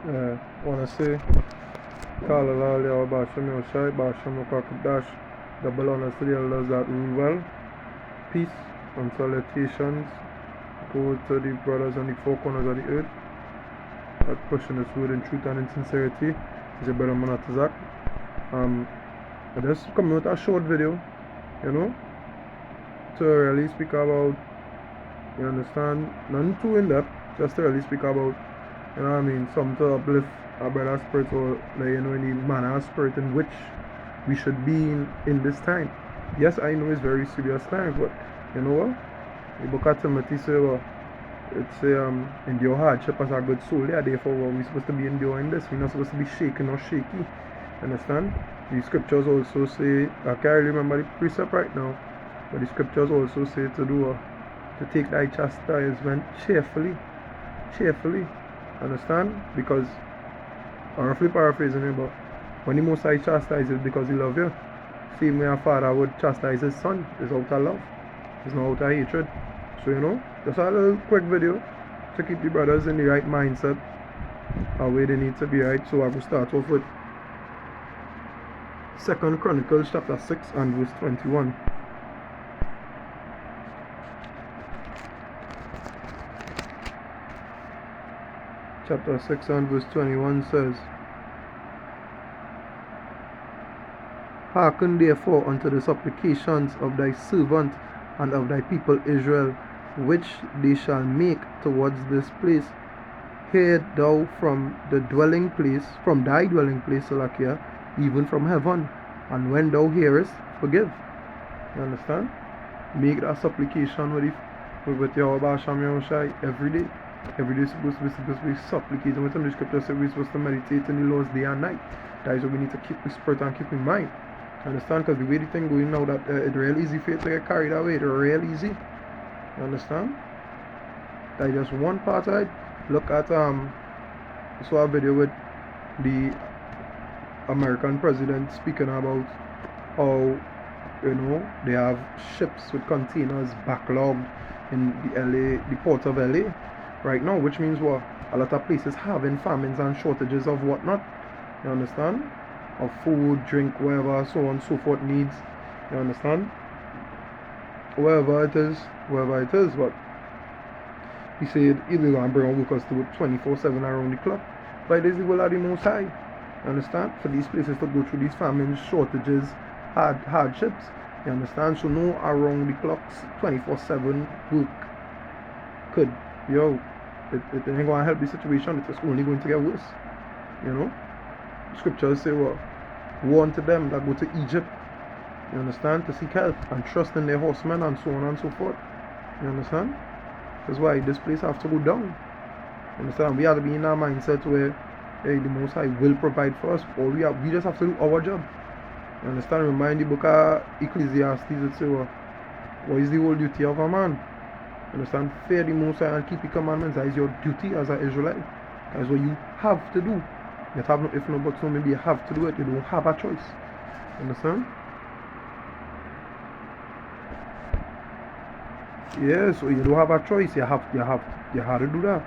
Want to say, Kala Lali Basham Yoshai, Basham Kakadash, double honors to the elders that rule well. Peace and salutations go to the brothers on the four corners of the earth that pushing us word in truth and in sincerity. Is your brother Manatazak. I just come with a short video, you know, to really speak about, you understand, nothing too in depth, just to really speak about, you know what I mean, something to uplift our brother's spirit, or like, you know, in the manner of spirit in which we should be in this time. Yes, I know it's very serious time, but you know what? The book of Timothy says, it's endure hardship as a good soldier. Therefore, we're supposed to be enduring this. We're not supposed to be shaken or shaky. Understand? The scriptures also say, I can't remember the precept right now, but the scriptures also say to take thy chastisement cheerfully. Cheerfully. Understand? Because, I'm roughly paraphrasing it, but when the Most High chastises because he loves you, same way a father would chastise his son, is out of love. It's not out of hatred. So, you know, just a little quick video to keep the brothers in the right mindset, where they need to be right. So I will start off with 2nd Chronicles chapter 6 and verse 21. Chapter 6 and verse 21 says, Hearken therefore unto the supplications of thy servant and of thy people Israel, which they shall make towards this place. Hear thou from the dwelling place, from thy dwelling place, Salakia, even from heaven, and when thou hearest, forgive. You understand? Make that supplication with your Basham Yoshai every day. Every day is supposed to be supplicating. With the scripture says we're supposed to meditate in the Lord's day and night. That is what we need to keep the spirit and keep in mind. Understand? Because the way the thing going now, that it's real easy for you to get carried away. It's real easy. You understand? That is just one part of it. Look at I saw a video with the American president speaking about how, you know, they have ships with containers backlogged in the port of LA right now, which means what? A lot of places having famines and shortages of whatnot. You understand? Of food, drink, whatever, so on and so forth needs. You understand? Wherever it is, but he said either going to bring workers to it 24/7 around the clock. But it is the will of the Most High. You understand? For these places to go through these famines, shortages, hardships. You understand? So no around the clocks 24/7 work could, it ain't going to help the situation. It's only going to get worse. You know? Scriptures say what? Woe unto them that go to Egypt, you understand, to seek help and trust in their horsemen and so on and so forth. You understand? That's why this place have to go down. You understand? We have to be in our mindset where, hey, the Most High will provide for us, or we just have to do our job. You understand? Remind the book of Ecclesiastes, it says what is the whole duty of a man? You understand? Fear the Most High and keep the commandments. That is your duty as an Israelite. That is what you have to do. You have no if no but, so maybe you have to do it. You don't have a choice. Understand? Yeah, so you don't have a choice. You have to do that.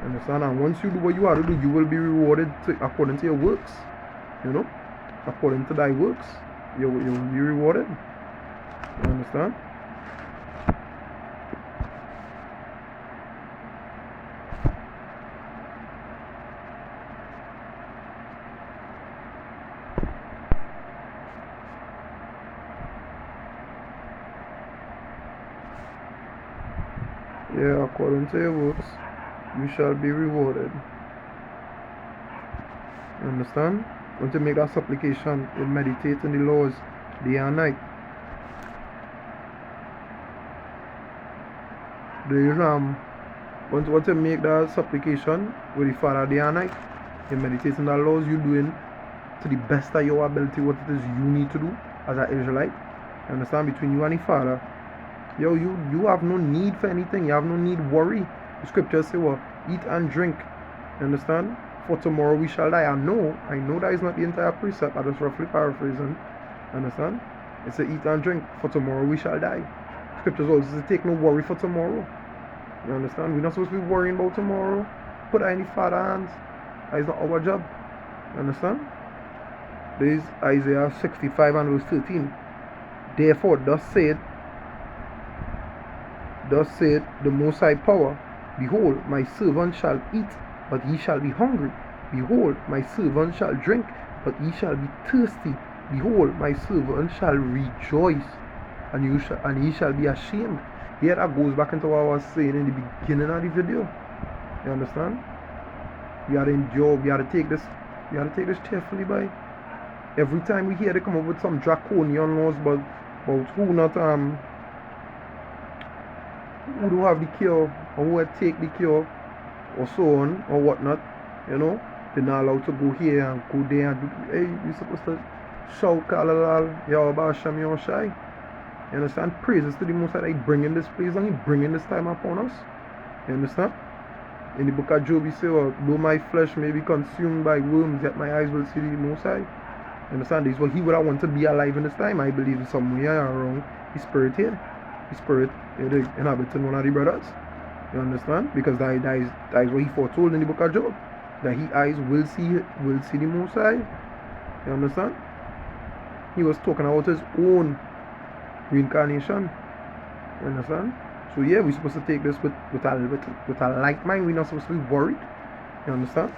Understand? And once you do what you have to do, you will be rewarded according to your works. You know, according to thy works, you will be rewarded. You understand? Yeah, according to your works, you shall be rewarded. You understand? Once you make that supplication, you meditate in the laws day and night. Once you make that supplication with the Father day and night, you meditate in the laws you're doing to the best of your ability, what it is you need to do as an Israelite. You understand? Between you and the Father. You have no need for anything. You have no need worry. The scriptures say what? Eat and drink. You understand? For tomorrow we shall die. I know that is not the entire precept. I just roughly paraphrasing. Understand? It says eat and drink. For tomorrow we shall die. Scriptures also say take no worry for tomorrow. You understand? We're not supposed to be worrying about tomorrow. Put that in the Father's hands. That is not our job. You understand? There is Isaiah 65 and verse 13. Therefore, thus said the Most High Power, behold, my servant shall eat, but ye shall be hungry. Behold, my servant shall drink, but ye shall be thirsty. Behold, my servant shall rejoice, and ye shall be ashamed. Here that goes back into what I was saying in the beginning of the video. You understand? We are to endure, we are to take this carefully, by. Every time we hear they come up with some draconian laws about who don't have the cure, or who will take the cure, or so on, or whatnot, you know, they're not allowed to go here and go there and do, hey, you're supposed to shout, kalalal, Yahweh Hashem Yahushai. You understand? Praises to the Most High, bringing this place and he bringing this time upon us. You understand? In the book of Job, he says, well, though my flesh may be consumed by worms, yet my eyes will see the Most High. You understand? This is what he would have wanted to be alive in this time. I believe somewhere around the spirit here. The spirit inhabiting one of the brothers. You understand? Because that is what he foretold in the book of Job. That his eyes will see the Most High. You understand? He was talking about his own reincarnation. You understand? So yeah, we're supposed to take this with a light mind. We're not supposed to be worried. You understand?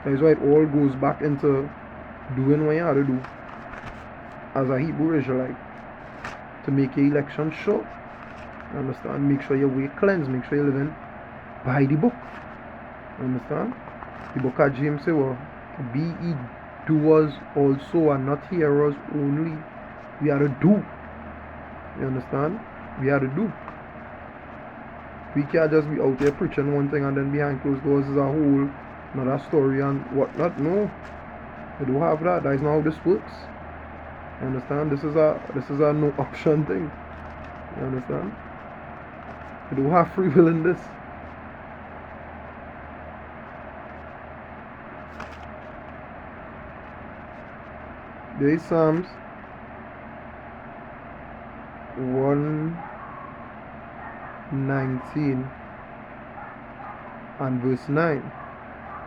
That is why it all goes back into doing what you have to do as a Hebrew Israelite to make your election sure. You understand? Make sure your way cleansed. Make sure you're living by the book. You understand? The book of James says, well, be ye doers also and not hearers only. We are to do. You understand? We are to do. We can't just be out there preaching one thing and then behind closed doors is a whole another story and whatnot. No. We don't have that. That is not how this works. You understand? This is a no option thing. You understand? We don't have free will in this. There is Psalms 119 and verse 9.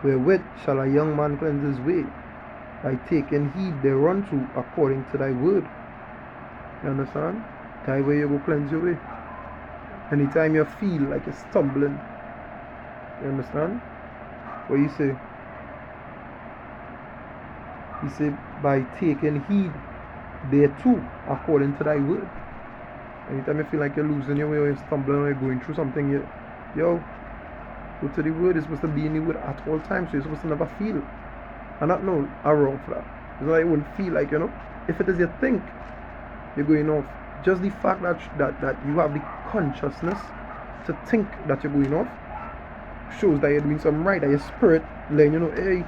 Wherewith shall a young man cleanse his way? By taking heed thereunto according to thy word. You understand? Thy way you go cleanse your way. Anytime you feel like you're stumbling, you understand? What you say? He said, by taking heed thereto according to thy word. Anytime you feel like you're losing your way or you're stumbling or you're going through something, yo, go to the word. It's supposed to be in the word at all times, so you're supposed to never feel. And not know are wrong for that. It's not like you wouldn't feel like, if it is you think you're going off, just the fact that you have the consciousness to think that you're going off shows that you're doing something right, that your spirit letting you know, hey,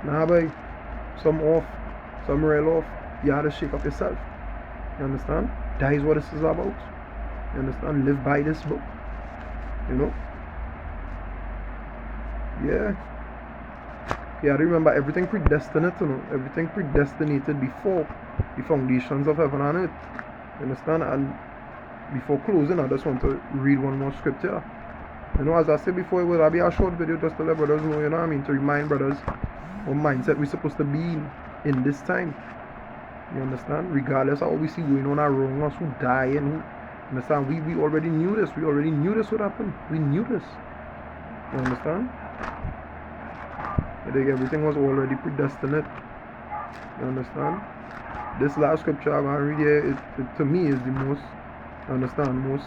nah boy, some off, some real off. You have to shake up yourself. You understand? That is what this is about. You understand? Live by this book. Yeah. Yeah, remember everything predestinate, everything predestinated before the foundations of heaven and earth. You understand? And before closing, I just want to read one more scripture. As I said before, it will be a short video just to let brothers know, to remind brothers what mindset we're supposed to be in this time. You understand? Regardless of what we see going on around us, who die and who, understand? We already knew this. We already knew this would happen. We knew this. You understand? I think everything was already predestinate. You understand? This last scripture I'm going to read here, it to me is the most, you understand, most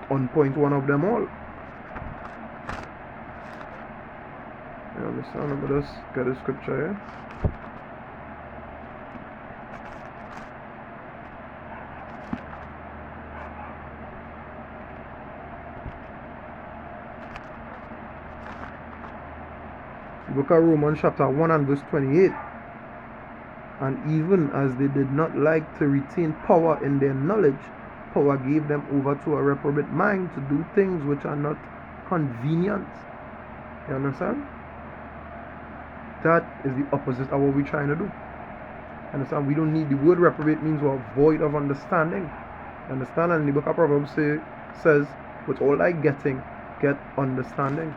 on point one of them all. You understand? Let me just get the scripture here. The book of Romans chapter 1 and verse 28. And even as they did not like to retain power in their knowledge, power gave them over to a reprobate mind to do things which are not convenient. You understand? That is the opposite of what we're trying to do. Understand? We don't need, the word reprobate means we're void of understanding. Understand? And the book of Proverbs says, with all thy getting, get understanding.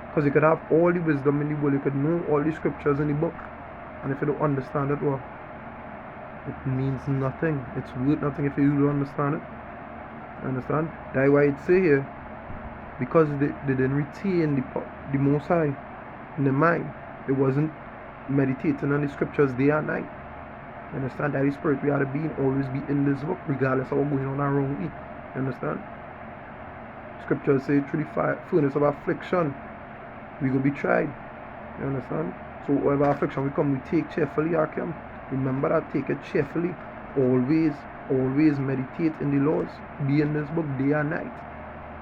Because you could have all the wisdom in the world, you could know all the scriptures in the book, and if you don't understand it, well, it means nothing. It's worth nothing if you don't understand it. Understand? That's why it say here, because they didn't retain the Most High in the mind. It wasn't meditating on the scriptures day and night. You understand? That the spirit we are to be always be in this book, regardless of what going on around it. You understand? Scriptures say through the furnace of affliction, we will be tried. You understand? So whatever affliction we come, we take cheerfully, Akim. Remember that, take it cheerfully. Always meditate in the laws. Be in this book day and night.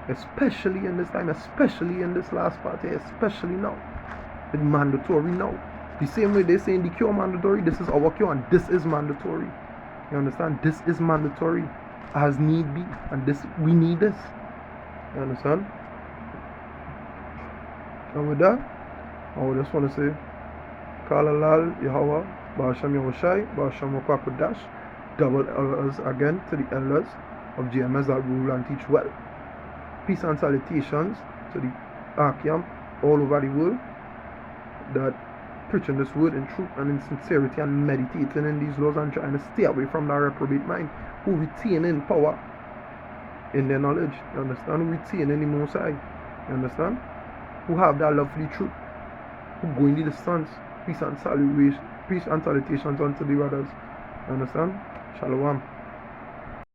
Especially in this time, especially in this last part here, especially now. It's mandatory now. The same way they say in the cure mandatory, this is our cure and this is mandatory. You understand? This is mandatory as need be, and this we need this. You understand? And with that, I just want to say, Kalalal Yahweh, Basham Yahushai, Basham Wakakudash, double elders again to the elders of GMS that rule and teach well. Peace and salutations to the Akim all over the world that preaching this word in truth and in sincerity and meditating in these laws and trying to stay away from that reprobate mind who retain in power in their knowledge. You understand? Who retain in the Most High. You understand? Who have that love for the truth. Who go in the distance. Peace and salutations unto the brothers. You understand? Shalom.